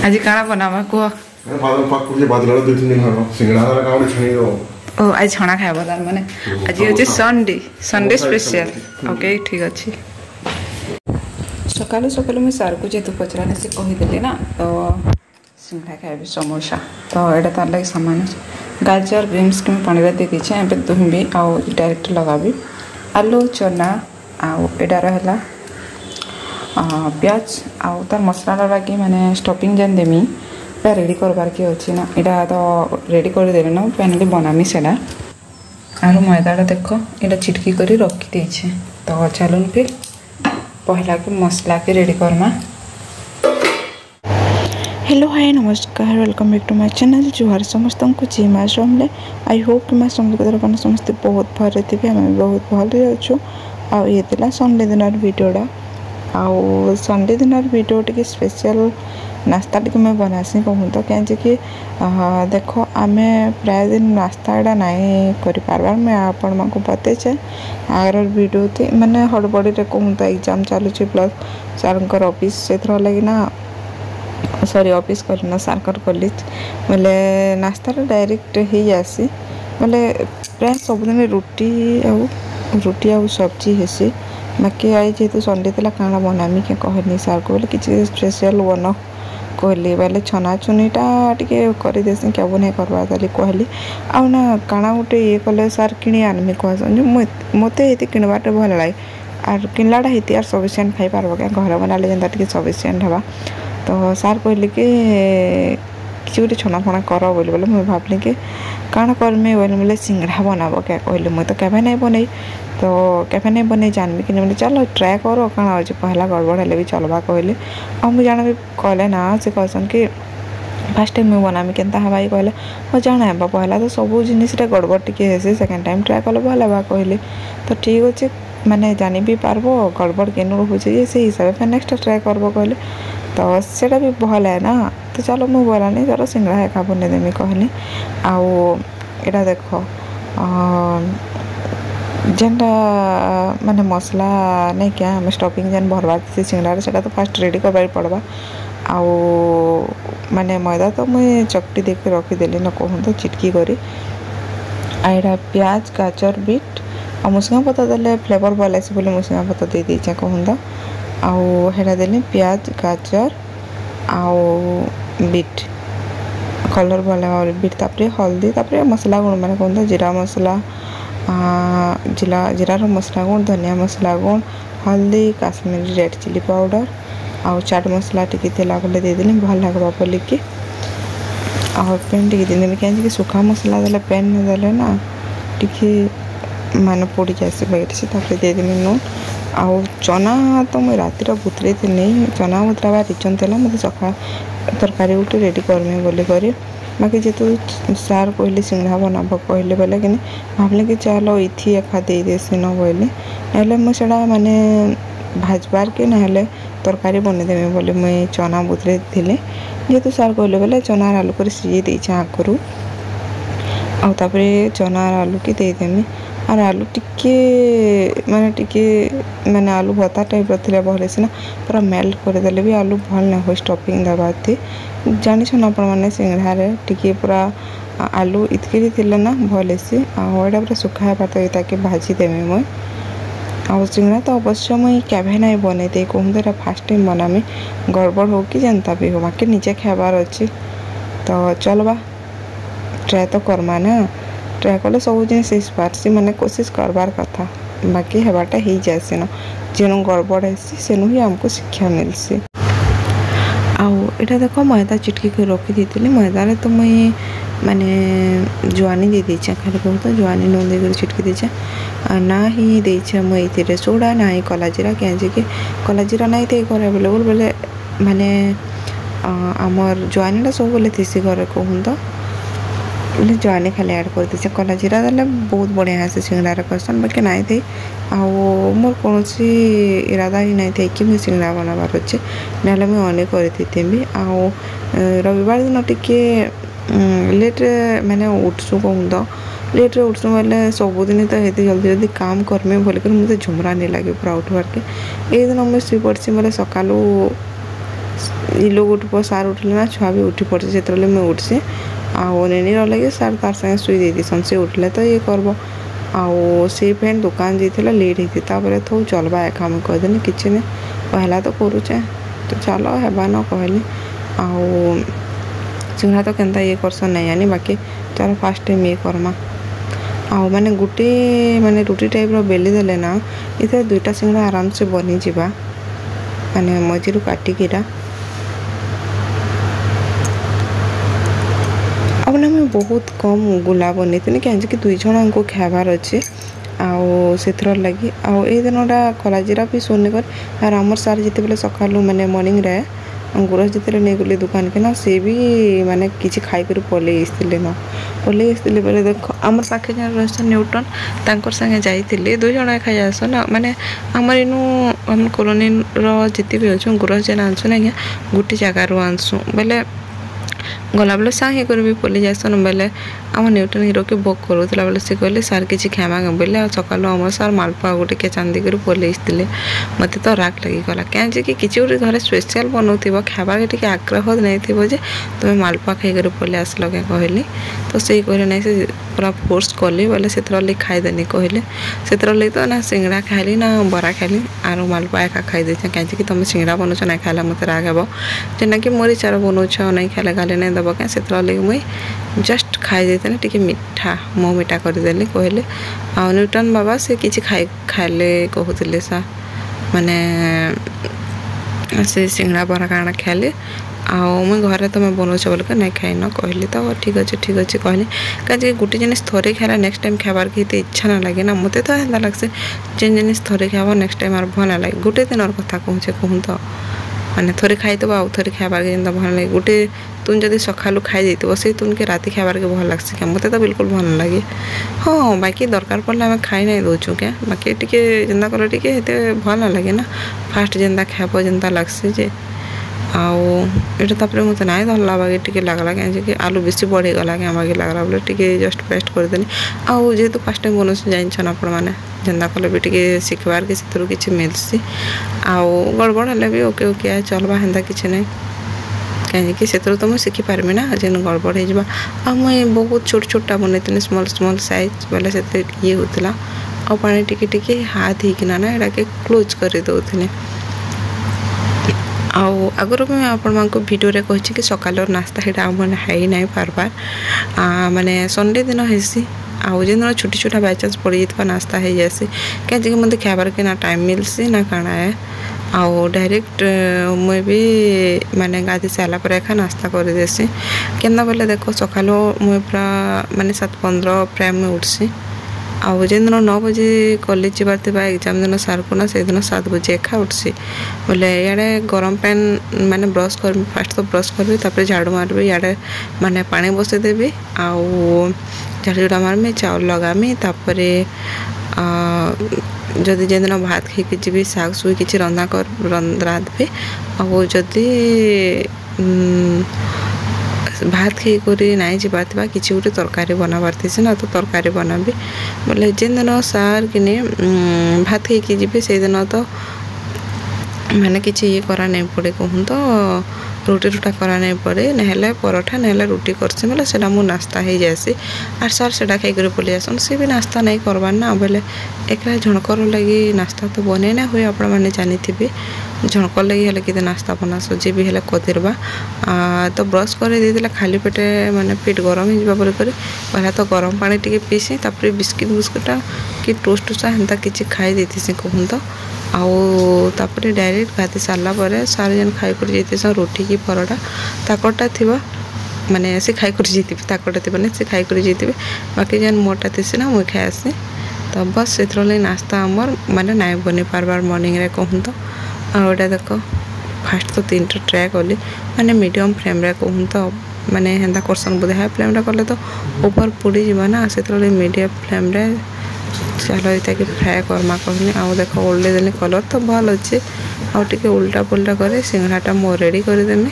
आज काना बनावा को बादल पाक कुछ बादल 2-3 दिन हो सिंगड़ा वाला काउडी छणी दो ओ आज छणा खाइबो तार माने आज होची संडे स्पेशल ओके ठीक अछि सकालू सकालू मैं सार को जेतु पचराने से कहि देले ना तो सिंगड़ा खाइबे समोसा तो एटा तार लागि सामान गाजर बीन्स के मैं पानी रे दे दी छे एबे दुहबी आ डायरेक्ट लगाबी आलू चना आ एटा रहला प्याज आउ तार मसला लगे माने स्टफिंग जेन देमी पूरा रेडी करबार के अच्छी ना यहाँ तो रेडी कर देले ना फाइनाली बनामी सेटा आर मैदाटा देख यहाँ चिटकी कर रखी देछे तो चलून फिर पहला के मसला के रेडी करमा। हेलो हाय नमस्कार welcome back to my channel जुहार समस्त को जी माँ समले आई होप कि माँ समझ समस्ते बहुत भले थे आम बहुत भले अच्छु आ ये संडे दिन भिडियोटा आउ संडे दिन भिडियो टी स्पेशल नास्ता टी मैं बनासी कहूँ तो क्या कि देख आम प्राय दिन नास्ता एटा नाई कर मैं आपण को बतेचे आगर भिडियो थी मैंने हड़बड़ी कहूँ तो एग्जाम चलुँ प्लस सार ऑफिस से लगी ना सॉरी ऑफिस करना सारकर कॉलेज बोले नास्ता डायरेक्ट ही आसी बोले प्राय सबुदिन रुटी आ सब्जी हेसी बाकी आई जेहेतु संडे थी काना बनामी क्या कहनी सार को बोले किसी स्पेशल बन कहली बोले छना चुनीटा टी करदेसी क्या नहीं करवा ताली कहली आउ ना काना गोटे ये कले सार किणी आनमी कहसन मत ये किणवाटे भल लगे आर किणलाटा होती आर सफिसीयंट खाई पार्ब क्या घर बनाले जेनता टी सफिसीयंट हवा तो सार कहले कि किसी गोटे छना फना कर बोली बोले मुझे भावली कि काण करमी बोले बोले सिंगड़ा बनाब क्या कहली मुझे तो केवे नहीं बनई तो केवे नहीं बन जानवी कि बोले चलो ट्राए कर कण अच्छे पहला गड़बड़ हेल्ले भी चलवा कहले आ मुझे जाना भी कहले ना से कहसन कि फास्ट टाइम मुझे बनामी केन्ता हवा कहले हाँ जाना है पहला तो सब जिनिस गड़बड़ टी हेसी सेकेंड टाइम ट्राए कले भल हवा कहले तो ठीक अच्छे मैंने जानी भी पार्ब गड़बड़ केनु रोचे से हिसाब से नेक्स्ट ट्राए करब कहले तो सेटा भी भल है ना तो चलो मुझे बोलानी चलो सिंगड़ा एका बन देमी कहनी आउ एटा देख जेनटा माने मसला नहीं क्या हमें स्टफिंग जेन भरवा से सिंगड़ा से तो फास्ट रेडी करवा पड़वा आउ माने मैदा तो मुझे चकटी देख रखीदेली न कहूँ तो चिटकी करी आईटा प्याज गाजर बीट आ मुसंगा पत्ता देले फ्लेवर भल आसी बोले मुसंगा पत्ता दे दीचे कहूँ तो आउ हेटा देली प्याज गाजर आउ बीट कलर भल बीट तापर हल्दी तापर मसला गुण मैंने कहूँ जीरा मसला जीरार मसला गुण धनिया मसला गुण हल्दी काश्मीरी रेड चिली पाउडर आउ चाट मसला टी बोले देदेली भल लगवा बोल कि आउ पेन टी देदेमी कहीं सुखा मसला देले पेन नहीं देले ना टी मान पोड़ी जासी बैठ से देदेमी नून आउ चना तो मुझे रातिर बुतरे थी चना बुतरा रिचन थी मतलब सका तरकारी गोटे रेडी करमी बोली करी बाकी जेतु सार कहले सिंगड़ा बनाब कहले बोले कि भावली कि चलो इथी एका दे देसी न बोले ना मुझे माने भाजबार के ना तरकारी बनईदेमी बोले मुझे चना बुतरे थी जेहेतु सार कहले बोले चना आलू कर सीझे देचे आगरू आउे चना आलू की देदेमी और आलू टिके माने आलू भत्ता टाइप रे भले सीना पूरा मेल्ट करदेले भी आलू भल ना हो स्टफिंग दबा थी जानिछन आपण मैंने सिंगड़ा टिके पूरा आलू इतके थी ना भले सी आटा पूरा सुखा पात ताकि भाजी देमी मुई आ सिंगड़ा तो अवश्य मुई केवे ना बनई दे कहूँ तो फास्ट टाइम बनामी गड़बड़ हो कि जनता भी हो बाकी निजे खाबार अच्छी तो चलवा ट्राए तो करमा ना ट्राए कले सब जिन पार्सी मैंने कोशिश करवार कथा बाकी हेबाटा हो जासी न जेनु गड़बड़ हेसी सेनु ही आमको शिक्षा मिलसी आउ एटा देख मैदा चिटकी कर रखी देती मैदा तो मुई माने जुआनी दे दीचे खाली कहूँ तो जुआनी नून देकर चिटकी दीचे ना ही देचे मुझे सोडा ना ही कला जीरा क्या कि कला जीरा ना थे घर एवेलेबल बोले माने आमर जुआनीटा सब बोले थी घर कहूँ तो बोले जुआनी खाली ऐड कर दीचे कला जीरा देले बहुत बढ़िया से सिंगड़ा करसन बाकी नाई थे मोर कौन इरादा ही नहीं थे कि मुझे सिंगड़ा बनाबार अच्छे ना मुझे अनेक करती भी आउ रविवार दिन टिके लेट मैंने उठसु कहूँ तो लेट्रे उठसु बोले सबुदिन तो ये जल्दी जल्दी काम करमी बोलिक मुझे झुमरा नहीं लगे पूरा उठवार के एक दिन मुझे शुई पड़ी बोले सकालू इ लोग उठ सार उठले ना छुआ भी उठी पड़े से मुझे उठसी आउ नेनी रही सार तार संगे शुई देसन से उठले तो ये करब आउ से फ्रेंड दुकान जाइए लेट होती तो चलवा एका मुझे कहदेनी किसी नहीं कहला तो करुचे तो चल हेबा न कहली आउ चिंगड़ा तो केनता ये करसन नहीं आनी बाकी चल फास्ट टाइम ये करमा आउ माने गुटे माने रुटी टाइप रो बेली देले ना इधर दुईटा सिंगड़ा आराम से बनी जिबा माने मझिरु काटिकीरा अब ना मैं बहुत कम गुला बनी कहीं दुई जन को खाबार अच्छे आउ से लगी आउ ये दिनटा कलाजीरा भी सोने कर यार आमर सार जिते बेले सका माने मॉर्निंग रे गुरस जिते नहीं गली दुकान के ना सी भी माने किसी खाई कर पलैले न पलैले बेले देख आमर पाखे जन रही न्यूटन तांकर संगे जाइए दुई जन एका जास ना माने आमर इनू आम कॉलोनी जिते भी अच्छे गुरस जेन आनसु ना गोटे जगार आनसु बेले गला बेले साहे कर भी पलि जासन बेले आम न्यूटन हिरो के बुक करूला बेले से कहले सार किसी खामा बेले सका आम सार मालपुआ गोटे के चांदी कर पलैले मत तो राग लगिगला कहीं कि किसी गोटे घर स्पेशल बनाऊब खाबार टे आग्रह नहीं थी जे तुम मालपुआ खाई पलि आसल क्या कहली तो से कहले ना से पूरा फोर्स कली बोले से खाईदेनी कहले से तो ना सिंगड़ा खाइली ना बरा खाइली आर मालपुआ एका खाई कहीं तुम सिंगड़ा बनाऊच ना खाइला मत राग हे जेना कि मोरी चार बनाऊच नहीं खाइले गाली नहीं दब क्या से मुई जस्ट खाई देते टी मीठा मो मीठा करदेली कहले आ न्यूटन बाबा से किसी खाइले कहते सा माने से सिंगड़ा बरा काଣା खाइले आउ मुई घरे तुम बनाऊच बोल नहीं खाई न कहली तो ठीक अच्छे कहली कहीं गोटे जिनिस थोड़े खाइला नेक्स्ट टाइम खाबार के इच्छा ना लगे ना मत तो एंता लगसे जेन जिनिस थोड़े खाब नेक्स्ट टाइम आर भल लगे गोटे दिन कथा कहूचे कहूँ तो माने थोड़े खाईदब आउ थोड़े खाबार के भल लगे गोटे तुम जब सका खाई देते से तुम के राति खाबार के भल लगे क्या मत तो बिल्कुल भल लगे हाँ बाकी दरकार पड़े आम खाई नहीं दौचु क्या बाकी टे जेन्ता कले टे भल ना लगे ना फास्ट जेन्ता खाब जेन्ता लगसी जे आउ ये मत ना धरला बागे टे लगला कहीं आलू बेसी बढ़ीगला क्या बागे लगला बोले टे जस्ट पेस्ट करदेनी आउ जेहेतु फास्ट टाइम बनाऊँ जान आपण मैंने जेन्ता कले भी टे शिखबार के से किसी मिलसी आउ गड़बड़ हेल्ले भी ओके ओके चलवा हेन्ता किसी नहीं कहीं से तो मुझे शिखिपारि ना जेन गड़बड़ हो मुझे बहुत छोट छोटा बनई स्मॉल स्मॉल साइज बोले से ये होता आ पानी टिके हाथ होना ना यहाँ के क्लोज कर दौले आगुरी मुझे आपण भिडियो कही कि सकाल नास्ता यहाँ मैंने हाई ना पार्बार माने संडे दिन हेसी आउ जेन छोटी छोटा बाय चांस पड़ जाता नास्ता हो जासी कहीं मत खाबार के ना टाइम मिलसी ना काଣା है आउ डायरेक्ट मुझे भी माने गाधी सारा पर एका नास्ता कर देसी केना बोले देखो सकाल मुझे पूरा माने 7:15 प्राय मुझे उठसी आउ जेन दिन 9 बजे कॉलेज जीवार थी एग्जाम दिन सार को ना से दिन 7 बजे एका उठसी बोले इे गरम पैन माने ब्रश कर फास्ट तो ब्रश करी तापर झाड़ू मारबी इे माने पानी बसईदेवी आउ झाड़ू झाड़ा मारमी चाउल लगामी तापर जदि जेन दिन भात खाई जी शाग शुई किसी रंधा कर रांधबी आउ जदि भात खाई कर नहीं जाबार किसी गोटे तरकारी बनाबार थी ना तो तरकारी बनाबी बोले जेन दिन सार कि भात खाई जी से दिन तो माने किसी ये करा नहीं पड़े कहूँ तो रुटी रुटा करा नहीं पड़े ना परोठा ना रुटी करसी बोले से नास्ता हो जासी आर सार से खाई पलि आसन सी भी नास्ता नहीं करवार ना बोले एक झणकर लगी नास्ता तो बने ना हुए आपण मैंने जानी झणकर लगी हेल्ले कि नास्ता बना जी भी हेल्ले कदरवा तो ब्रश कर देला खाली पेटे माने पेट गरम हो बोल पहला तो गरम पानी टी पीसी तापर बिस्किट बुस्कुटा कि टोस्ट टोस्टा हेन्ता किसी खाई देती कहूँ तो आउ तापर डायरेक्ट गाधी सारा पर सारे जन खाई कर जाइए रोटी की परोठा ताकटा थी माने से खाई कर जाइए ताकटा थी से खाई कर जाइए बाकी जेन मोटा थी ना मुझे खाई आसी तो बस से नास्ता आमर माने नहीं बनी पार्बार मॉर्निंग रे कहूँ तो आउटा देख फास्ट तो 3टा ट्राए कली माने मीडियम फ्लेम रे कहूँ तो माने हेन्ता करसन बोधे हाई फ्लेम रे कले तो ओवर पोड़ी जीवा ना से मीडियम फ्लेम रे चलो ये कि फ्राए करमा कहनी आउ देख ओल्डे देनी कलर तो भल अच्छे आउ टे उल्टा पुल्टा कर सिंगड़ाटा मो रेडी करदेमी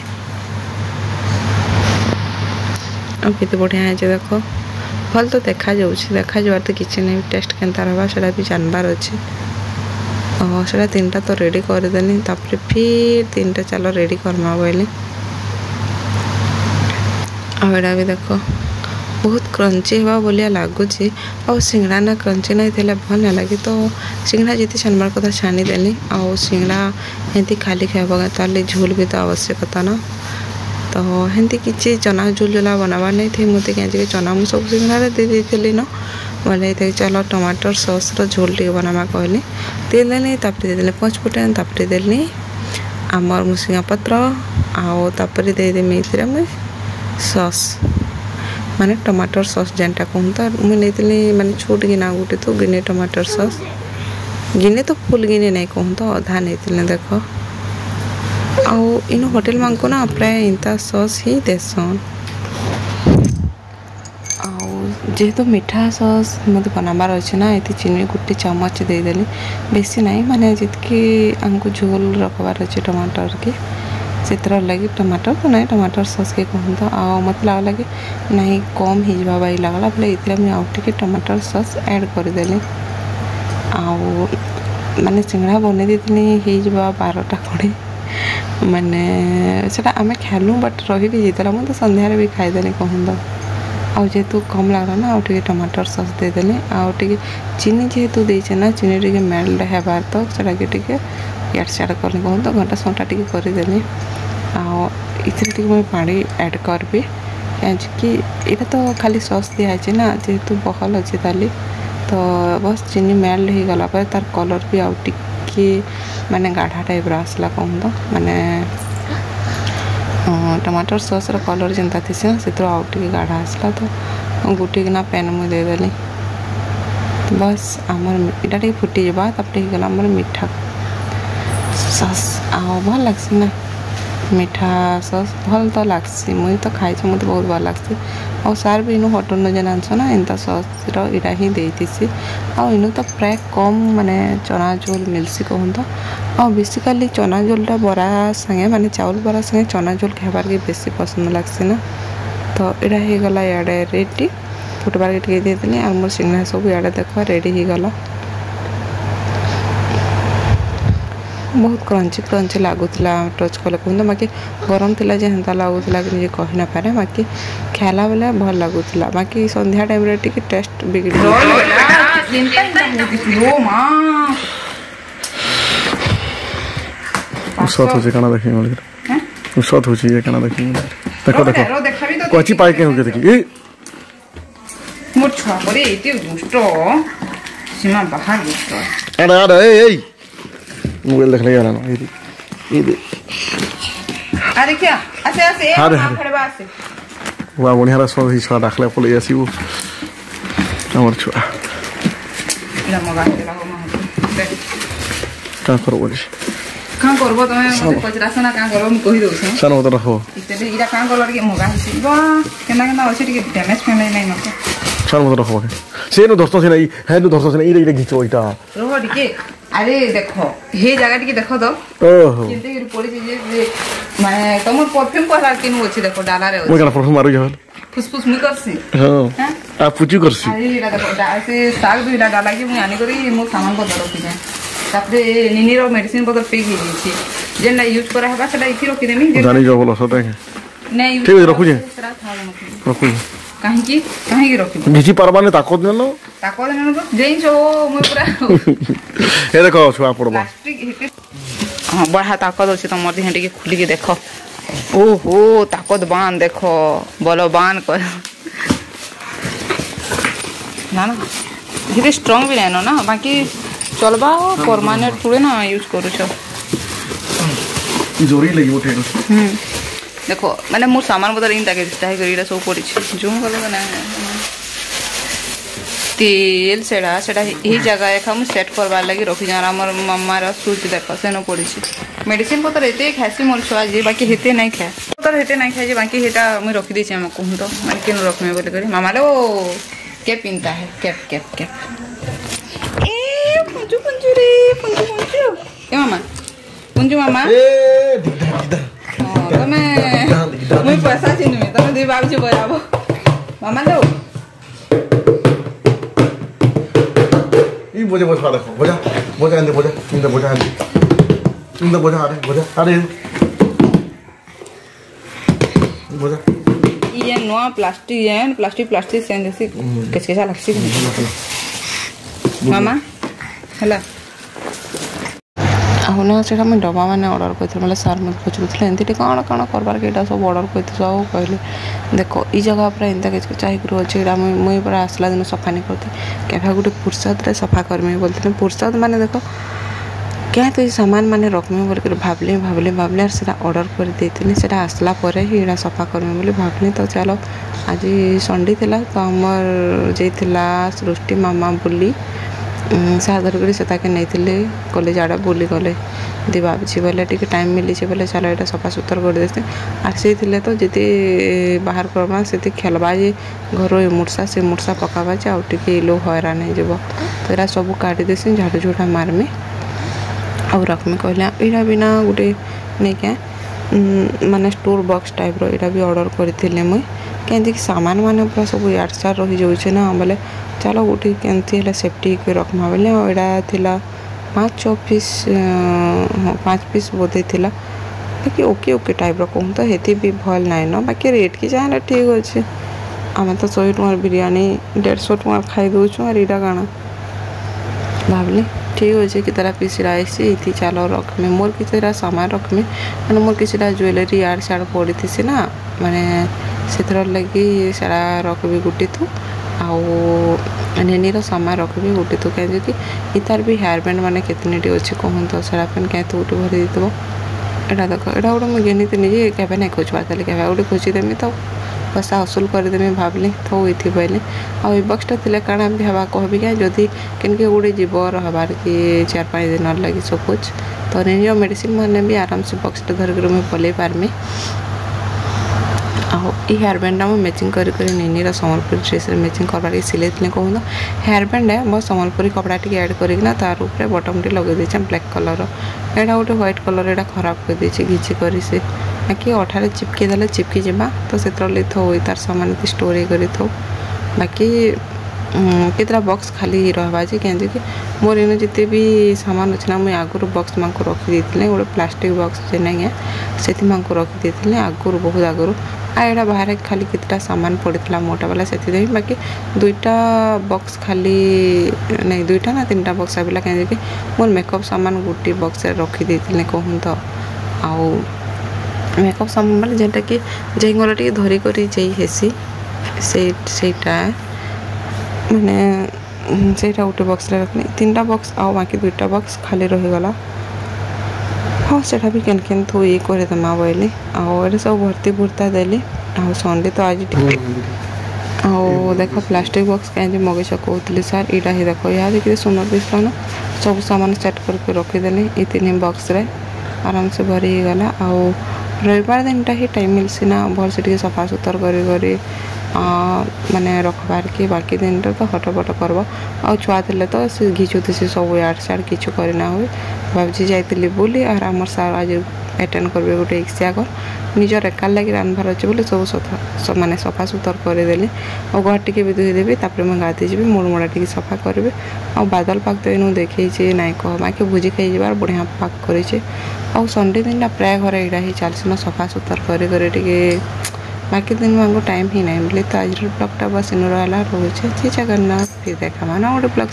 आते बढ़िया है देख भल तो देखा जाबार तो किसी नहीं टेस्ट केन्ता रहा से भी जानबार अच्छे से 3टा तो रेडी करदेली तापर फिर 3टा चलो रेडी करमा बोली आड़ा भी देख बहुत क्रंची हवा बोलिया लगुच और सिंगड़ा ना क्रंची नहीं थे भल नहीं लगे तो सिंगड़ा जी छानबार कथा छाणीदेली आउ सिंगड़ा एमती खाली खाइबा ताले झोल भी तो आवश्यकता ना तो हेंती किसी चना झोल झोला बनाबार नहीं थे मुझे क्या चना मुझ सब सिंगड़ा दे देती न बोले चलो टमाटर सॉस झोल टे बनावा कहली देदेली तापर देदेली पचफुटान तापर देली आमर मुसिंगा पत्र आउ तापर देदेमी मुझे सॉस माने टमाटर सॉस जेनटा कहता मुझे नहीं माने छोट गिना गोटे तो गिने टमाटर सॉस गिने तो फुल गिने नहीं कहता अधा नहीं देख आउ इन होटेल मान को ना प्राय इंता सॉस ही देसन जेहेतु मीठा सॉस मत बनाबार अच्छे ना ये चीनी गोटे चमच देदेली बेसी नहीं माने जितकी आमको झोल रखबार अच्छे टमाटर की से लगे टमाटर तो नहीं टमाटर सॉस के कहता आ मत लगला कि नहीं कम ही जावा लगला बोले ये आउ टे टमाटर सॉस ऐड करदेली आउ माने सिंगड़ा बन देती हो 12टा खड़े माने से आम खेलु बट रही भी जाता मुझे सन्धार भी खाईदेली कहता आउ जेहेतु कम लगला ना आउ टे टमाटर सॉस देदेली आउ टे चीनी जेहेतु देचे ना चीनी टे मेल्ट हेबार तो सेटा टे इड सियाड़ करनी कहता घंटा संटा टे करदेली आते मैं पानी ऐड करबी कि यहाँ तो खाली सॉस दिखाई ना जेहेतु बहल अच्छे ताली तो बस चीनी मेल्ट हो गला तार कलर भी आउ टिके माने गाढ़ा टाइप आसला कहता माने टमाटर सॉस कलर जेनता थी से आउ टे गाढ़ा आसला तो गोटेकिना पैन मुझे देदेली बस आमर इटा फुटी जावा तापर आमर मीठा सॉस आ भल लगसी ना मीठा सॉस भल तो लगसी मुझे तो खाई मत बहुत भल लगसी और सार भी इनु होटल न जेन आनस ना एंता सॉस इटा ही देती आ इनु तो प्राय कम माने चना झोल मिलसी कहता और बेसिकाली चना झोलटा बरा संगे माने चाउल बरा संगे चना झोल खाबार के बेसी पसंद लगसी ना तो इटा हो गला इे रेडी फुटबार के देदेली और मोर सिंगड़ा सब इे देख रेडी हो गला बहुत क्रंची क्रंची लगुला टच कले कहते बाकी गरम थिला जे हेंता लगुला कि निजे कहि ना पारे बाकी खाला बेले भल लगुला बाकी संध्या टाइम रे टिके टेस्ट बिगड़ी सत होची काना देखि मोले हैं सत होची ये काना देखि देखो देखो कोची पाई के होके देखि ए मोर छुआ परे एते दुष्ट सीमा बाहर दुष्ट अरे अरे ए मोबाइल देख ले ना ये अरे क्या ऐसे ऐसे खड़े बात से वाह बढ़िया रसो ही छा दाखले पले आसी वो हमर छुआ इला मगा देला हो मा का करबो का करबो तमे मते पचरास ना का करबो म कहि दउ छ सन मत रखो इते इरा का करला के मगा हिसी बा केना केना अछि टिके डैमेज फेमे नै मते सन मत रखो से नो दोस्तों से नहीं है नो दोस्तों से नहीं इरे घिचो इटा रोह टिके अरे देखो हे जगह टिके देखो तो ओहो केते गिर पड़ी जे माने तमर परफ्यूम कहला किनु अछि देखो डाला रे मैं का परफ्यूम मारू जावल फुसफुस मी करसी हां आ पुचू करसी अरे इरा देखो से साग दुइला डाला के मैं आनी करी मो सामान को रखी जाय तापरे निनीरो मेडिसिन बदल पे गी छी जेना यूज करा हबा सेटा इथि रखी देमी जानी जो बोलो सते नहीं ठीक है रखू जे रखू कहीं रखी घिची परबाने ताकत न ताकत न तो जेइन जो मो पूरा ए देखो छुआ पड़बा प्लास्टिक हां बड़ा ताकत अछि त मर हेंटी के खुली के देखो ओहो ताकत बान देखो बोलो बान को ना ना धीरे स्ट्रांग भी रहनो ना बाकी चलबा परमानेंट थोड़े ना यूज करू छ जोरी लगी उठे देखो माने मोर सामान बदल इन ताके चाहे करीडा सब पड़ी छ जूम करले ना तेल सेड़ा यही जगह एक हम सेट करवार लगी रखी जा हमर मम्मा रा सूच देखो सेनो पड़ी छ मेडिसिन पतर एते खासी मोर छुआ जे बाकी हेते नहीं खाए पतर हेते नहीं खाए जे बाकी हेटा मैं रखी दी छ हम कहूं तो माने केन रखमे बोले करी मामा लो के पिनता है कैप ए पुंजू रे पुंजू ए मामा ए दिदा तमे मुई पैसा चिन्हमे तमे दे बाबू जी बजाबो मामा लो ई बोझे देखो बोझा इंदे बोझा କିନ୍ତୁ ବୋଝା ଆରେ ବୋଝା ये नवा प्लास्टिक से जैसे किसकेसा लगसी मामा हला आउना सेटा मैं डब्बा माने ऑर्डर करथि मतलब सर मत पचुथले एंती काण काण करबार के एटा सब ऑर्डर करथि सब कहले देखो ई जगह पर एंता के चाहि करो अछि एटा मैं पर आसला दिन सफा नहीं करथि केफा गुटे फुर्सत रे सफा करमे बोलथि फुर्सत माने देखो क्या तो ये सामान माने रखमे बोल के भाबले और सेटा ऑर्डर कर देथिनी सेटा आसला परे ही एटा सफा करमे बोली भाबनी तो चलो आज संडे थिला तो हमर जेथिला सृष्टि मामा बुली सादर कर से ताके नहीं कॉलेज आड़ा बुली गले दिवा छी बोले टिके टाइम मिली छे बोले चलो एटा सफा सुतर कर देते आर से थिले तो जति बाहर करबा सेति खेलबा जे घर मुर्सा से मुर्सा पकाबा जे आ टिके लो हरा नहीं जेबो तो एरा सब काटी देसिन झाड़ू झूठा मारमे और रखमे कहले एटा बिना गुटे नहीं क्या माने स्टोर बॉक्स टाइप रो एटा भी ऑर्डर करथिले मुई केंति सामान माने पूरा सब यार सार रही जाउछे ना बोले चलो गुटे केंति हला सेफ्टी के रखमा बोले एटा थिला 5 पीस 5 पीस बोधे थिला बाकी ओके टाइप रो कहूँ तो हेती भी भल नाइ न बाकी रेट की जाने ठीक अच्छे आम तो 100 टुआर बिरयानी 150 टुआर खाई दौचु और एटा काना भावली ठीक अच्छे कि तरह पीस राइस ये चलो रखमे मोर किसी सामान रखमे मैंने मोर किसी ज्वेलरी यार साड़ पड़ी थी ना माने से लगी सारा रखबी गुटी थू आउ नेनी सामान रखबी गुटी थू कहीं इतार भी हेयर बैंड माने कितनी अच्छे कहूँ तो सारा पेन क्या तो गोटे भरी देव एटा देख एटा गोटे मुझे घेनी जे केवे नहीं खोजबार ताले केवे गोटे खोजीदेमी तो पैसा असूल करदेमी भावली तो ये बोले आ बक्सटा थी काଣା भी हवा कहबी क्या जदि केनके गोटे जीव रहार कि 4-5 दिन लगी सपोज तो नहीं मेडिसिन मैंने भी आराम से बक्सटा धरिक मुझे पलि पारमी आ हेयर बैंड मुझे मैचिंग कर निनीर सम्बलपुरी ड्रेस मैचिंग करवार सिले कहूँ तो हेयर बैंड है बहुत सम्बलपुरी कपड़ा टी एड करना तार ऊपर बटम टी लगे देचे ब्लैक कलर एटा गोटे व्हाइट कलर एटा खराब कर देछि घिची करी से बाकी अठारे चिपके देले चिपकी जावा तो से थो तार सामान स्टोर कर थो बाकी केतरा बॉक्स खाली रहा कहीं कि मोर इन जिते भी सामान अच्छे ना मुझे आगुरी बॉक्स माँ रखी गोटे प्लास्टिक बॉक्स जे नहीं से रखी आगुरी बहुत आगुरी आड़ा बाहर खाली कितना सामान पड़ा मोटा वाला से बाकी 2टा बॉक्स खाली नहीं 2टा ना 3टा बॉक्स आविला कहीं मोर मेकअप सामान गोटे बॉक्स रखी कहूँ तो आउ मेकअप सामान बोले जेटा कि जेगला टे धरिक हेसी सेटा माने सेटा गोटे बॉक्स रखनी 3टा बॉक्स आउ बाकी 2टा बॉक्स खाली रहीगला हाँ सेटा भी केन थो ये करदेमा बोली आउ सब भर्ती भुर्ता देली आ संडे तो आज आओ देख प्लास्टिक बॉक्स कहीं मगेश कहते सार यहाँ ही देख यहाँ देखिए सुंदर दिखला ना सब सामान सेट करके रखीदेली ये 3 बॉक्स रे आराम से भरी गला आउ रविवार दिनटा ही टाइम मिलसी ना भल से सफा सुतर करी माने रखबार के बाकी दिन तो हटपट करब आ छुआ थे तो से घिचुती सब यार साड़ किछु करना हुए भाजी जाइली बोली और आम सार आज अटेंड करेंगे गोटे इच्छा कर निजर एकाल लगे रांधबार अच्छे बोले सब माने सफा सुतर करदेली और घर टी भी धोईदेवी तापर मुझे गाधे जी मुड़मुड़ा टी सफा करी आ बादल पाग तो इन देखी नाई कह बाकी भोजी खाई जबार बढ़िया पाग करे आ संडे दिन प्राय घर यहाँ ही चलसी ना सफा सुतर कर बाकी दिन में टाइम ही नहीं मिले तो आज ब्लॉगटा बस इन रहा रोचे जगन्नाथ फिर देखा माना गोटे ब्लॉग